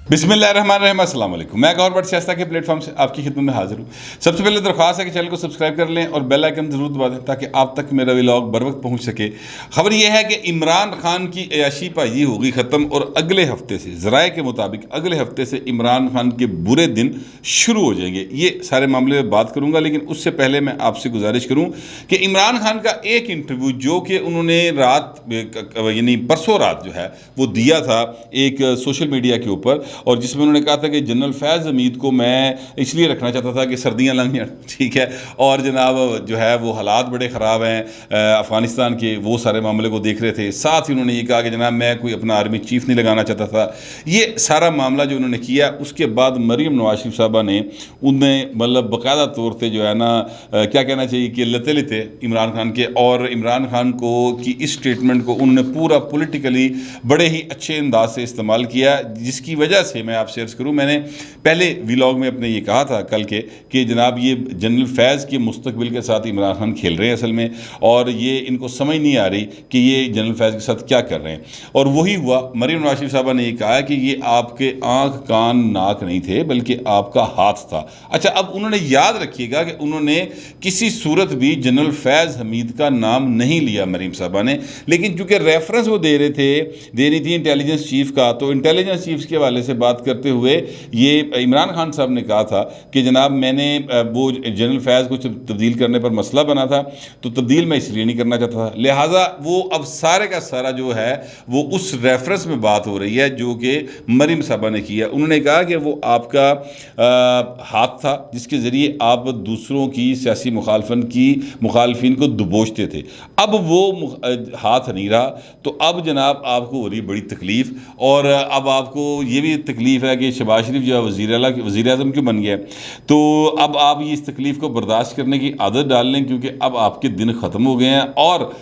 बिस्मिल्लाहिर्रहमानिर्रहीम, अस्सलाम वालेकुम। मैं गौर बट सियासत के प्लेटफॉर्म से आपकी खिदमत में हाजिर हूँ। सबसे पहले दरख्वास्त है कि चैनल को सब्सक्राइब कर लें और बेल आइकन ज़रूर दबा दें ताकि आप तक मेरा व्लॉग बर वक्त पहुँच सके। खबर यह है कि इमरान खान की अयाशी पाजी होगी ख़त्म और अगले हफ्ते से ज़राए के मुताबिक अगले हफ्ते से इमरान खान के बुरे दिन शुरू हो जाएंगे। ये सारे मामले में बात करूँगा, लेकिन उससे पहले मैं आपसे गुजारिश करूँ कि इमरान खान का एक इंटरव्यू जो कि उन्होंने रात यानी परसों रात जो है वो दिया था एक सोशल मीडिया के ऊपर, और जिसमें उन्होंने कहा था कि जनरल फैज़ हमीद को मैं इसलिए रखना चाहता था कि सर्दियां लंघ जाएं, ठीक है, और जनाब जो है वो हालात बड़े ख़राब हैं अफ़गानिस्तान के, वो सारे मामले को देख रहे थे। साथ ही उन्होंने ये कहा कि जनाब मैं कोई अपना आर्मी चीफ़ नहीं लगाना चाहता था। ये सारा मामला जो उन्होंने किया, उसके बाद मरीम नवाज शरीफ साहबा ने उनमें मतलब बाकायदा तौर पर जो है ना क्या कहना चाहिए कि लते लेते इमरान खान के, और इमरान खान को की इस स्टेटमेंट को उन्होंने पूरा पोलिटिकली बड़े ही अच्छे अंदाज से इस्तेमाल किया, जिसकी वजह से मैं आपसे अर्ज़ करूँ, मैंने पहले व्लॉग में अपने ये कहा था कल के कि जनाब ये जनरल फैज़ के मुस्तकबिल के साथ इमरान खान खेल रहे हैं असल में, और ये इनको समझ नहीं आ रही कि ये जनरल फैज़ के साथ क्या कर रहे हैं। और वही हुआ। मरीम नवाज शरीफ साहबा ने ये कहा कि ये आपके आँख कान नाक नहीं थे बल्कि आपका हाथ था। अच्छा, अब उन्होंने याद रखिएगा कि उन्होंने किसी सूरत भी जनरल फैज़ हमीद का नाम नहीं लिया मरीम साहबा ने, लेकिन चूँकि रेफरेंस वो दे रही थी इंटेलिजेंस चीफ़ का, तो इंटेलिजेंस चीफ के हवाले से बात करते हुए ये इमरान खान साहब ने कहा था कि जनाब मैंने वो जनरल फैज़ को तब्दील करने पर मसला बना था, तो तब्दील मैं इसलिए नहीं करना चाहता था, लिहाजा वो अब सारे का सारा जो है वो उस रेफरेंस में बात हो रही है जो कि मरीम साहबा ने किया। उन्होंने कहा कि वो आपका हाथ था जिसके ज़रिए आप दूसरों की सियासी मुखालफिन को दबोचते थे। अब वो हाथ नहीं रहा, तो अब जनाब आपको हो रही बड़ी तकलीफ़, और अब आपको ये भी तकलीफ़ है कि शहबाज शरीफ जो है वज़ीर आज़म क्यों बन गया। तो अब आप ये इस तकलीफ़ को बर्दाश्त करने की आदत डाल लें, क्योंकि अब आपके दिन ख़त्म हो गए हैं और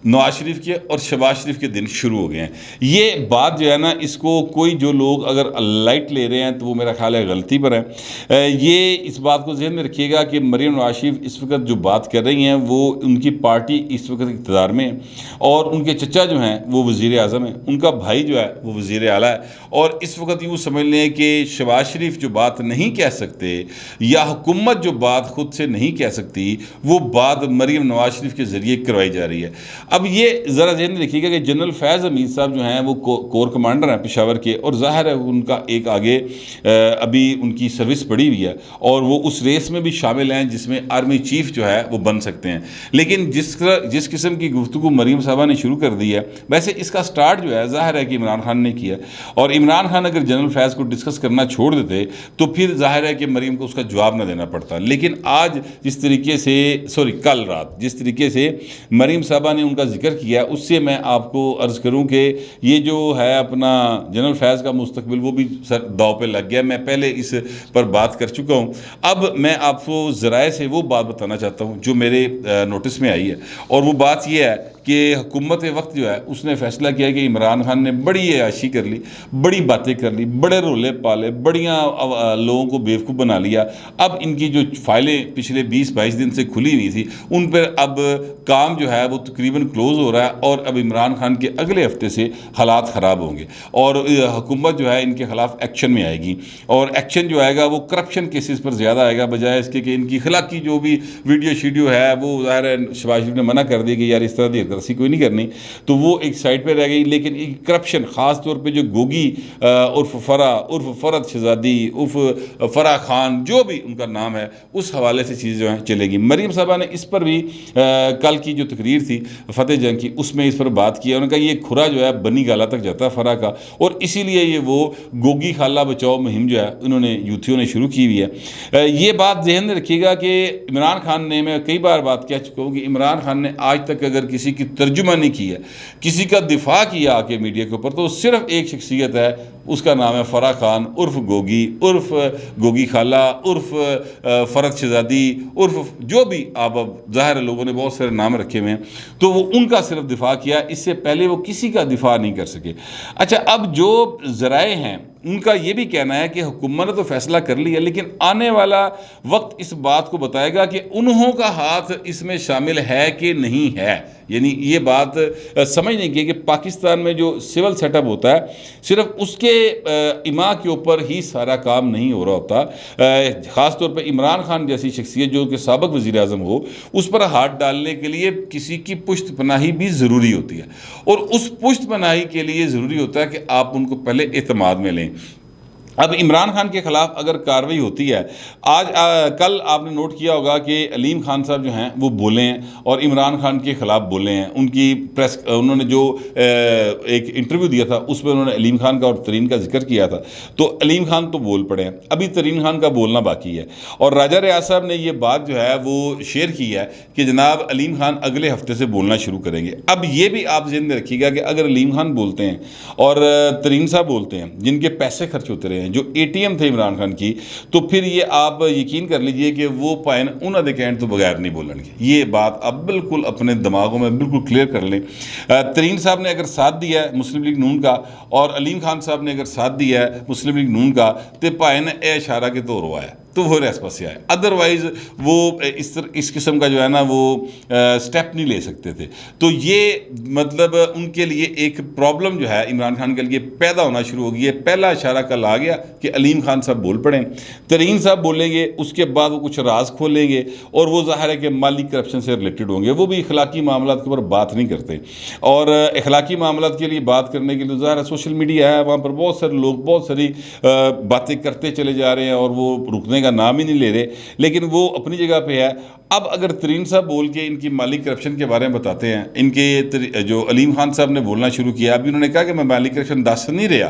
नवाज शरीफ के और शहबाज शरीफ के दिन शुरू हो गए हैं। ये बात जो है ना, इसको कोई जो लोग अगर लाइट ले रहे हैं तो वो मेरा ख्याल है गलती पर है। ये इस बात को ज़हन में रखिएगा कि मरीम नवाज शरीफ इस वक्त जो बात कर रही हैं वो उनकी पार्टी इस वक्त इक़्तिदार में है, और उनके चचा जो हैं वो वज़ीर आज़म हैं, उनका भाई जो है वो वज़ीर आला है, और इस वक्त यूँ समझ लें कि शहबाज शरीफ जो बात नहीं कह सकते या हुकूमत जो बात खुद से नहीं कह सकती, वो बात मरीम नवाज शरीफ के ज़रिए करवाई जा रही है। अब ये ज़रा ध्यान में रखिएगा कि जनरल फैज़ हमीद साहब जो हैं वो कोर कमांडर हैं पेशावर के, और ज़ाहिर है उनका एक आगे अभी उनकी सर्विस पड़ी हुई है और वो उस रेस में भी शामिल हैं जिसमें आर्मी चीफ़ जो है वो बन सकते हैं। लेकिन जिस किस्म की गुफ्तगू मरीम साहबा ने शुरू कर दी है, वैसे इसका स्टार्ट जो है ज़ाहिर है कि इमरान खान ने किया, और इमरान खान अगर जनरल फैज़ को डिस्कस करना छोड़ देते तो फिर ज़ाहिर है कि मरीम को उसका जवाब ना देना पड़ता। लेकिन आज जिस तरीके से कल रात जिस तरीके से मरीम साहबा ने उनका जिक्र किया, उससे मैं आपको अर्ज़ करूं कि ये जो है अपना जनरल फैज़ का मुस्तकबिल वो भी सर दाव पे लग गया। मैं पहले इस पर बात कर चुका हूं। अब मैं आपको ज़राए से वो बात बताना चाहता हूं जो मेरे नोटिस में आई है, और वो बात ये है कि हुकूमत वक्त जो है उसने फ़ैसला किया कि इमरान खान ने बड़ी अयाशी कर ली, बड़ी बातें कर ली, बड़े रोले पाले, बढ़िया लोगों को बेवकूफ़ बना लिया। अब इनकी जो फाइलें पिछले 20-22 दिन से खुली हुई थी उन पर अब काम जो है वो तकरीबन क्लोज़ हो रहा है, और अब इमरान खान के अगले हफ्ते से हालात ख़राब होंगे और हुकूमत जो है इनके ख़िलाफ़ एक्शन में आएगी, और एक्शन जो आएगा वो करप्शन केसेस पर ज़्यादा आएगा, बजाय इसके कि इनकी खिलाकी जो भी वीडियो है वो ज़ाहिर है शहबाज शरीफ ने मना कर दिया कि यार इस तरह दरसी कोई नहीं करनी, तो वो एक साइड पे रह गई। लेकिन करप्शन ख़ास तौर पे जो गोगी उर्फ फरा उर्फ फरद शहजादी उर्फ फरा खान जो भी उनका नाम है, उस हवाले से चीज़ें जो हैं चलेगी। मरीम साहबा ने इस पर भी कल की जो तकरीर थी फतेह जंग की उसमें इस पर बात की, उन्होंने कहा ये खुरा जो है बनी गाला तक जाता है फरा का, और इसीलिए ये वो गोगी खाला बचाओ मुहिम जो है उन्होंने यूथियों ने शुरू की हुई है। ये बात ध्यान में रखिएगा कि इमरान खान ने, मैं कई बार बात कह चुका हूँ कि इमरान खान ने आज तक अगर किसी की तर्जुमानी की है, किसी का दिफा किया आके मीडिया के ऊपर, तो सिर्फ एक शख्सियत है, उसका नाम है फरा खान उर्फ गोगी खाला उर्फ फरद शहजादी उर्फ जो भी आप ज़ाहिर लोगों ने बहुत सारे नाम रखे हुए हैं, तो वो उनका सिर्फ दिफा किया, इससे पहले वो किसी का दिफा नहीं कर सके। अच्छा, अब जो ज़राए हैं उनका ये भी कहना है कि हुकूमत ने तो फैसला कर लिया, लेकिन आने वाला वक्त इस बात को बताएगा कि उन्हों का हाथ इसमें शामिल है कि नहीं है। यानी ये बात समझने की कि पाकिस्तान में जो सिविल सेटअप होता है सिर्फ उसके इमा के ऊपर ही सारा काम नहीं हो रहा होता। ख़ास तौर पे इमरान खान जैसी शख्सियत जो कि साबिक़ वज़ीर आज़म हो, उस पर हाथ डालने के लिए किसी की पुश्त पनाही भी ज़रूरी होती है, और उस पुश्त पनाही के लिए ज़रूरी होता है कि आप उनको पहले एतमाद में लें। अब इमरान खान के ख़िलाफ़ अगर कार्रवाई होती है, कल आपने नोट किया होगा कि अलीम खान साहब जो हैं वो बोले हैं और इमरान खान के ख़िलाफ़ बोले हैं। उनकी उन्होंने जो एक इंटरव्यू दिया था उसमें उन्होंने अलीम खान का और तरीन का जिक्र किया था, तो अलीम खान तो बोल पड़े हैं, अभी तरीन खान का बोलना बाकी है। और राजा रियाज साहब ने ये बात जो है वो शेयर की है कि जनाब अलीम खान अगले हफ्ते से बोलना शुरू करेंगे। अब ये भी आप ज़हन में रखिएगा कि अगर अलीम खान बोलते हैं और तरीन साहब बोलते हैं, जिनके पैसे खर्च होते रहे, जो एटीएम थे इमरान खान की, तो फिर ये आप यकीन कर लीजिए कि वो पाइन उन्होंने कहने तो बगैर नहीं बोलेंगे। ये बात आप बिल्कुल अपने दिमागों में बिल्कुल क्लियर कर लें। तरीन साहब ने अगर साथ दिया है मुस्लिम लीग नून का और अलीम खान साहब ने अगर साथ दिया है मुस्लिम लीग नून का, तो पाइन ए इशारा के तौर हुआ है, तो वो रेस पास आए। अदरवाइज़ वो इस किस्म का जो है ना वो स्टेप नहीं ले सकते थे। तो ये मतलब उनके लिए एक प्रॉब्लम जो है इमरान खान के लिए पैदा होना शुरू हो गई है। पहला इशारा कल आ गया कि अलीम खान साहब बोल पड़े, तरीन साहब बोलेंगे, उसके बाद वो कुछ राज खोलेंगे और वो ज़ाहिर है कि माली करप्शन से रिलेटेड होंगे। वो भी इखलाकी मामलात के ऊपर बात नहीं करते, और इखलाकी मामलात के लिए बात करने के लिए ज़ाहिर है सोशल मीडिया है, वहाँ पर बहुत सारे लोग बहुत सारी बातें करते चले जा रहे हैं और वो रुकने का नाम ही नहीं ले रहे, लेकिन वो अपनी जगह पे है। अब अगर तरीन साहब बोल के इनकी माली करप्शन के बारे में बताते हैं, इनके जो अलीम खान साहब ने बोलना शुरू किया, अभी उन्होंने कहा कि मैं माली करप्शन दस नहीं रहा,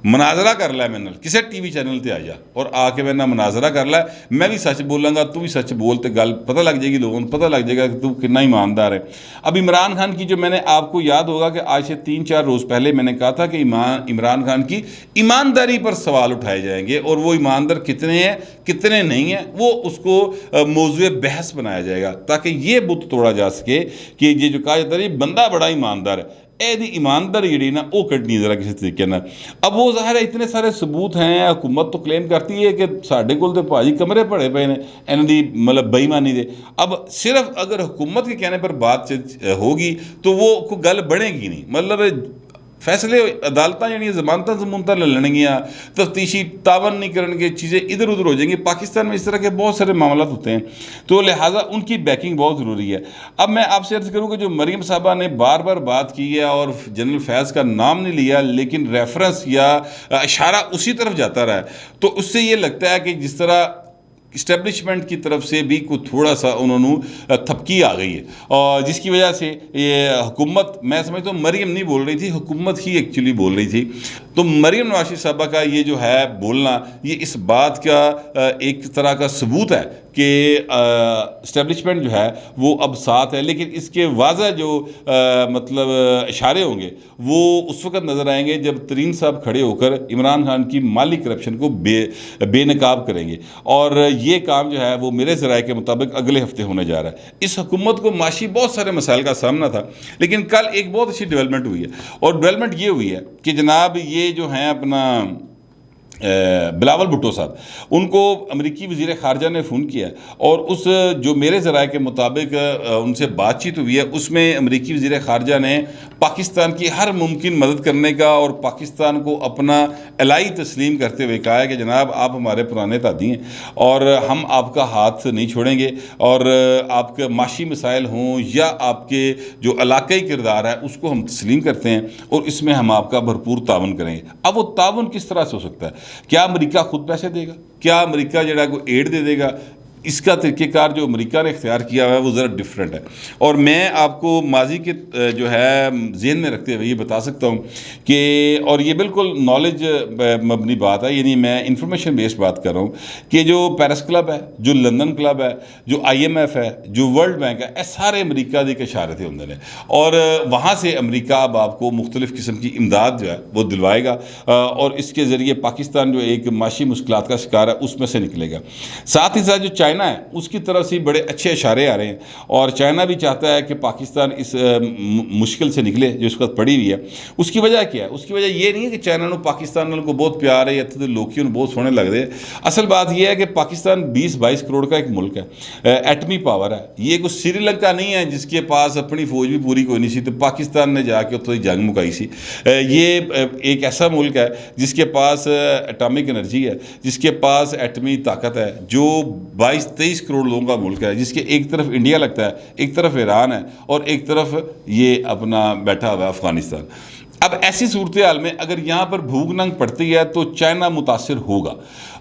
मनाजरा कर ला मैंने किसी टीवी चैनल पर आ जा और आके मैंने मनाजरा कर ला, मैं भी सच बोलूँगा, तू भी सच बोल, तो गल पता लग जाएगी, लोगों को पता लग जाएगा कि तू कितना ईमानदार है। अब इमरान खान की जो मैंने आपको याद होगा कि आज से 3-4 रोज़ पहले मैंने कहा था कि इमरान खान की ईमानदारी पर सवाल उठाए जाएंगे, और वो ईमानदार कितने हैं कितने नहीं हैं वो उसको मौजूए बहस बनाया जाएगा, ताकि ये बुत तोड़ा जा सके कि ये जो कहा जाता है ये बंदा बड़ा ईमानदार है, एदी ईमानदारी जी ना वो कटनी जरा किसी तरीके ना। अब वो ज़ाहिर है इतने सारे सबूत हैं, हुकूमत तो क्लेम करती है कि साढ़े कोल तो भाजी कमरे पड़े पे ने इन्हों की मतलब बेईमानी दे। अब सिर्फ अगर हुकूमत के कहने पर बात होगी तो वो कोई गल बनेगी नहीं, मतलब फैसले अदालतां जड़ियां जमानतां जमूनतां ले लैणगियां, तफ्तीशी तावन नहीं करनगे, चीज़ें इधर उधर हो जाएंगी। पाकिस्तान में इस तरह के बहुत सारे मामला होते हैं, तो लिहाजा उनकी बैकिंग बहुत ज़रूरी है। अब मैं आपसे अर्ज़ करूँ कि जो मरीम साहबा ने बार बार बात की है और जनरल फैज़ का नाम नहीं लिया, लेकिन रेफरेंस या इशारा उसी तरफ जाता रहा है, तो उससे ये लगता है कि जिस तरह इस्टेब्लिशमेंट की तरफ से भी कुछ थोड़ा सा उन्होंने थपकी आ गई है, और जिसकी वजह से ये हुकूमत, मैं समझता हूँ मरीम नहीं बोल रही थी, हुकूमत ही एक्चुअली बोल रही थी। तो मरीम नवाज साहबा का ये जो है बोलना, ये इस बात का एक तरह का सबूत है कि इस्टेब्लिशमेंट जो है वो अब साथ है, लेकिन इसके वाज़ह जो मतलब इशारे होंगे वो उस वक्त नज़र आएंगे जब तरीन साहब खड़े होकर इमरान खान की माली करप्शन को बेनकाब करेंगे, और ये काम जो है वो मेरे ज़राए के मुताबिक अगले हफ्ते होने जा रहा है। इस हुकूमत को माशी बहुत सारे मसाइल का सामना था, लेकिन कल एक बहुत अच्छी डेवलपमेंट हुई है, और डेवलपमेंट ये हुई है कि जनाब ये जो हैं अपना बिलावल भुट्टो साहब, उनको अमेरिकी वज़ीर ख़ारजा ने फ़ोन किया, और उस जो मेरे ज़राए के मुताबिक उनसे बातचीत हुई है, उसमें अमेरिकी वज़ीर ख़ारजा ने पाकिस्तान की हर मुमकिन मदद करने का और पाकिस्तान को अपना एलाई तस्लीम करते हुए कहा है कि जनाब आप हमारे पुराने तादी हैं और हम आपका हाथ नहीं छोड़ेंगे, और आपके माशी मसाइल हों या आपके जो इलाकाई किरदार है उसको हम तस्लीम करते हैं, और इसमें हम आपका भरपूर तावन करेंगे। अब वो तावन किस तरह से हो सकता है? क्या अमेरिका खुद पैसे देगा? क्या अमेरिका जड़ा को एड दे देगा? इसका तरीक़ेकार जो अमेरिका ने इख्तियार किया हुआ है वो ज़रा डिफरेंट है, और मैं आपको माजी के जो है जहन में रखते हुए ये बता सकता हूँ कि, और ये बिल्कुल नॉलेज मबनी बात है, यानी मैं इंफॉर्मेशन बेस्ड बात कर रहा हूँ कि जो पेरिस क्लब है, जो लंदन क्लब है, जो IMF है, जो वर्ल्ड बैंक है, ये सारे अमेरिका के इशारे थे उन्होंने, और वहाँ से अमेरिका अब आपको मुख्तलिफ़ किस्म की इमदाद जो है वो दिलवाएगा, और इसके ज़रिए पाकिस्तान जो एक माशी मुश्किलात का शिकार है उसमें से निकलेगा। साथ ही साथ जो चाइना है उसकी तरफ से बड़े अच्छे इशारे आ रहे हैं, और चाइना भी चाहता है कि पाकिस्तान इस मुश्किल से निकले जो उसके बाद पड़ी हुई है। उसकी वजह क्या है? उसकी वजह ये नहीं है कि चाइना को पाकिस्तान को बहुत प्यार है या तो लोग बहुत सोने लग रहे। असल बात यह है कि पाकिस्तान 20-22 करोड़ का एक मुल्क है, एटमी पावर है। ये कुछ श्रीलंका नहीं है जिसके पास अपनी फौज भी पूरी कोई नहीं सी, तो पाकिस्तान ने जाके उत्तर जंग मुकाई सी। ये एक ऐसा मुल्क है जिसके पास एटॉमिक एनर्जी है, जिसके पास एटमी ताकत है, जो 22-23 करोड़ लोगों का मुल्क है, जिसके एक तरफ इंडिया लगता है, एक तरफ ईरान है और एक तरफ ये अपना बैठा हुआ है अफगानिस्तान। अब ऐसी सूरत हाल में अगर यहाँ पर भूख नंग पड़ती है तो चाइना मुतासिर होगा।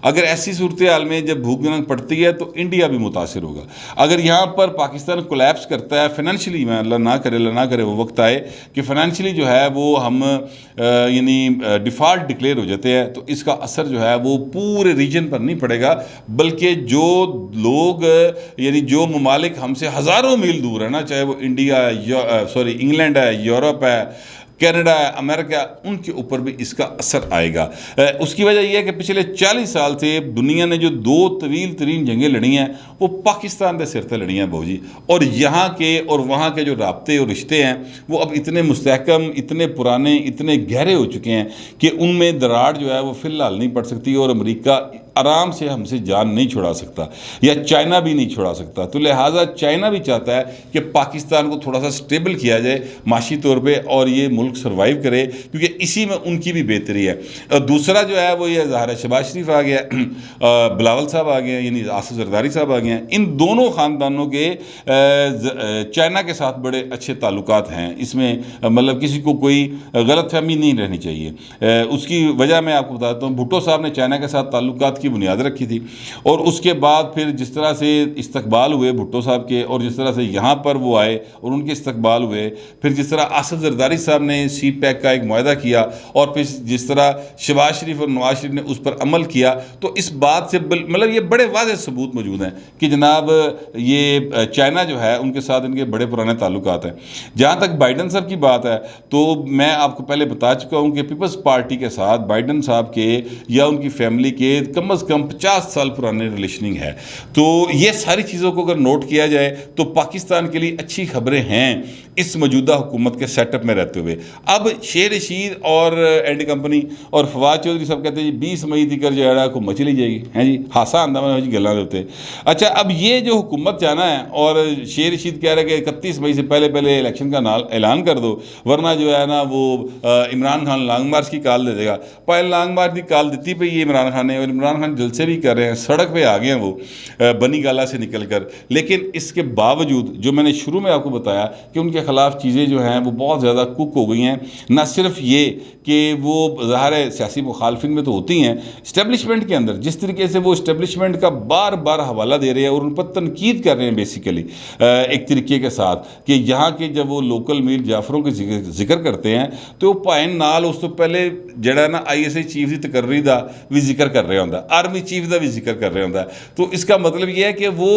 अगर ऐसी सूरत हाल में जब भूख नंग पड़ती है तो इंडिया भी मुतासिर होगा। अगर यहाँ पर पाकिस्तान कोलैप्स करता है फाइनेंशियली, मैं अल्लाह ना करे वो वक्त आए कि फाइनेंशियली जो है वो हम यानी डिफ़ॉल्ट डिक्लेयर हो जाते हैं, तो इसका असर जो है वो पूरे रीजन पर नहीं पड़ेगा, बल्कि जो लोग यानी जो ममालिक हमसे हज़ारों मील दूर है ना, चाहे वो इंडिया इंग्लैंड है, यूरोप है, कनाडा है, अमेरिका, उनके ऊपर भी इसका असर आएगा। उसकी वजह यह है कि पिछले 40 साल से दुनिया ने जो 2 तवील तरीन जंगें लड़ी हैं वो पाकिस्तान के सिर से लड़ी हैं भाजी, और यहाँ के और वहाँ के जो राब्ते और रिश्ते हैं वो अब इतने मुस्तहकम, इतने पुराने, इतने गहरे हो चुके हैं कि उनमें दरार जो है वो फ़िलहाल नहीं पड़ सकती, और अमेरिका आराम से हमसे जान नहीं छुड़ा सकता या चाइना भी नहीं छुड़ा सकता। तो लिहाजा चाइना भी चाहता है कि पाकिस्तान को थोड़ा सा स्टेबल किया जाए माशी तौर पे और ये मुल्क सर्वाइव करे, क्योंकि इसी में उनकी भी बेहतरी है। और दूसरा जो है वो ये ज़ाहिर शहबाज शरीफ आ गया, बिलावल साहब आ गए, यानी आसिफ जरदारी साहब आ गए हैं। इन दोनों ख़ानदानों के चाइना के साथ बड़े अच्छे ताल्लुकात हैं। इसमें मतलब किसी को कोई गलतफहमी नहीं रहनी चाहिए। उसकी वजह मैं आपको बताता हूँ, भुट्टो साहब ने चाइना के साथ ताल्लुकात की बुनियाद रखी थी, और उसके बाद फिर जिस तरह से इस्तकबाल हुए भुट्टो साहब के, और जिस तरह से यहाँ पर वो आए और उनके इस्तकबाल हुए, फिर जिस तरह आसिफ जरदारी साहब ने सी पैक का एक मुआहदा किया, और फिर जिस तरह शहबाज शरीफ और नवाज शरीफ ने उस पर अमल किया, तो इस बात से मतलब ये बड़े वाज़ेह सबूत मौजूद हैं कि जनाब ये चाइना जो है उनके साथ इनके बड़े पुराने ताल्लुकात हैं। जहाँ तक बाइडन साहब की बात है, तो मैं आपको पहले बता चुका हूँ कि पीपल्स पार्टी के साथ बाइडन साहब के या उनकी फैमिली के कम अज़ कम 50 साल पुराने रिलेशनिंग है। तो ये सारी चीज़ों को अगर नोट किया जाए तो पाकिस्तान के लिए अच्छी खबरें हैं इस मौजूदा हुकूमत के सेटअप में रहते हुए। अब शेर रशीद और एंडी कंपनी और फवाद चौधरी सब कहते हैं जी 20 मई तक जो है हुकूमत चली जाएगी, हैं जी, हासा आंदा में गल्ला होते। अच्छा, अब ये जो हुकूमत जाना है, और शेर रशीद कह रहे हैं कि 31 मई से पहले पहले इलेक्शन का ऐलान कर दो, वरना जो है ना वो इमरान खान लॉन्ग मार्च की कॉल दे देगा। पहले लॉन्ग मार्च की कॉल देती पई है इमरान खान ने, और इमरान खान जलसे भी कर रहे हैं, सड़क पे आ गए हैं वो बनी गाला से निकल कर। लेकिन इसके बावजूद जो मैंने शुरू में आपको बताया कि उनके ख़िलाफ़ चीज़ें जो हैं वो बहुत ज़्यादा कुक हो गई हैं। न सिर्फ ये कि वो ज़ाहिर सियासी मुखालफिन में तो होती हैं, इस्टेब्लिशमेंट के अंदर जिस तरीके से वो इस्टेब्लिशमेंट का बार बार हवाला दे रहे हैं और उन पर तनकीद कर रहे हैं बेसिकली एक तरीके के साथ, कि यहाँ के जब वो लोकल मीर जाफरों के जिक्र करते हैं तो भाएं नाल उस तो पहले जड़ा ना ISI चीफ की तकर्री का भी जिक्र कर रहा होंगे, आर्मी चीफ का भी जिक्र कर रहा होंगे। तो इसका मतलब यह है कि वो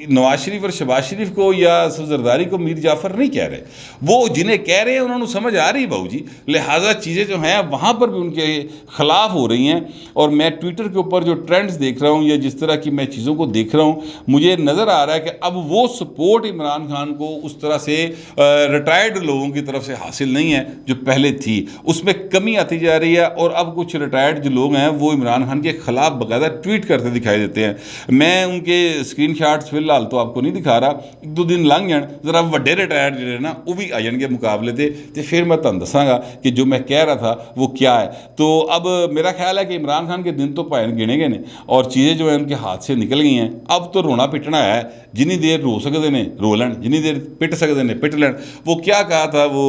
नवाज शरीफ और शहबाज शरीफ को या जरदारी को मीर जाफर नहीं कह रहे, वो जिन्हें कह रहे हैं उन्होंने समझ आ रही बाबू जी। लिहाजा चीज़ें जो हैं वहाँ पर भी उनके ख़िलाफ़ हो रही हैं। और मैं ट्विटर के ऊपर जो ट्रेंड्स देख रहा हूँ या जिस तरह की मैं चीज़ों को देख रहा हूँ, मुझे नज़र आ रहा है कि अब वो सपोर्ट इमरान खान को उस तरह से रिटायर्ड लोगों की तरफ से हासिल नहीं है जो पहले थी, उसमें कमी आती जा रही है। और अब कुछ रिटायर्ड जो लोग हैं वो इमरान खान के ख़िलाफ़ बाकायदा ट्वीट करते दिखाई देते हैं। मैं उनके स्क्रीन शॉट्स फिलहाल तो आपको नहीं दिखा रहा, 1-2 दिन लंघ जान जरा वड्डे रिटायर्ड जो ना वो भी आ जाएंगे मुकाबले ते फिर मैं तुहानूं दसांगा कि जो मैं कह रहा था वो क्या है। तो अब मेरा ख्याल है कि इमरान खान के दिन तो भाएं गिने गए हैं और चीज़ें जो है उनके हाथ से निकल गई हैं। अब तो रोना पिटना है, जिनी देर रो सकते हैं रो लैन, जिनी देर पिट सकते हैं पिट लैन। वो क्या कहा था वो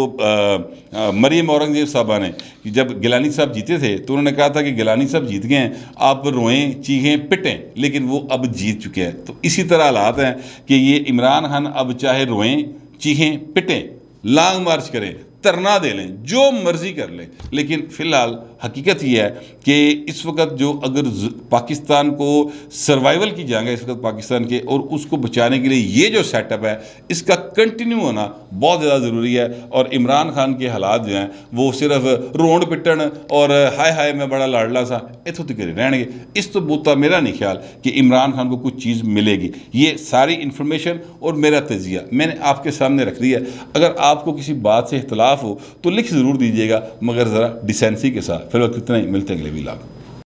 मरियम औरंगजेब साहबा ने कि जब गिलानी साहब जीते थे तो उन्होंने कहा था कि गिलानी साहब जीत गए हैं, आप रोएं चीखें पिटें, लेकिन वो अब जीत चुके हैं। तो इसी तरह हालात हैं कि ये इमरान खान अब चाहे रोएं चीखें पिटें, लॉन्ग मार्च करें, धरना दे लें, जो मर्ज़ी कर लें, लेकिन फ़िलहाल हकीकत ये है कि इस वक्त जो अगर पाकिस्तान को सर्वाइवल की जंग है इस वक्त पाकिस्तान के, और उसको बचाने के लिए ये जो सेटअप है इसका कंटिन्यू होना बहुत ज़्यादा ज़रूरी है। और इमरान खान के हालात जो हैं वो सिर्फ रोंड पिटन और हाय हाय मैं बड़ा लाडला सा इतों तक रहने, इस तो बहुता मेरा नहीं ख्याल कि इमरान खान को कुछ चीज़ मिलेगी। ये सारी इन्फॉर्मेशन और मेरा तजिया मैंने आपके सामने रख दिया। अगर आपको किसी बात से इख्तलाफ हो तो लिख ज़रूर दीजिएगा, मगर ज़रा डिसेंसी के साथ। फिर वक्त इतना ही, मिलते हैं अगले व्लॉग।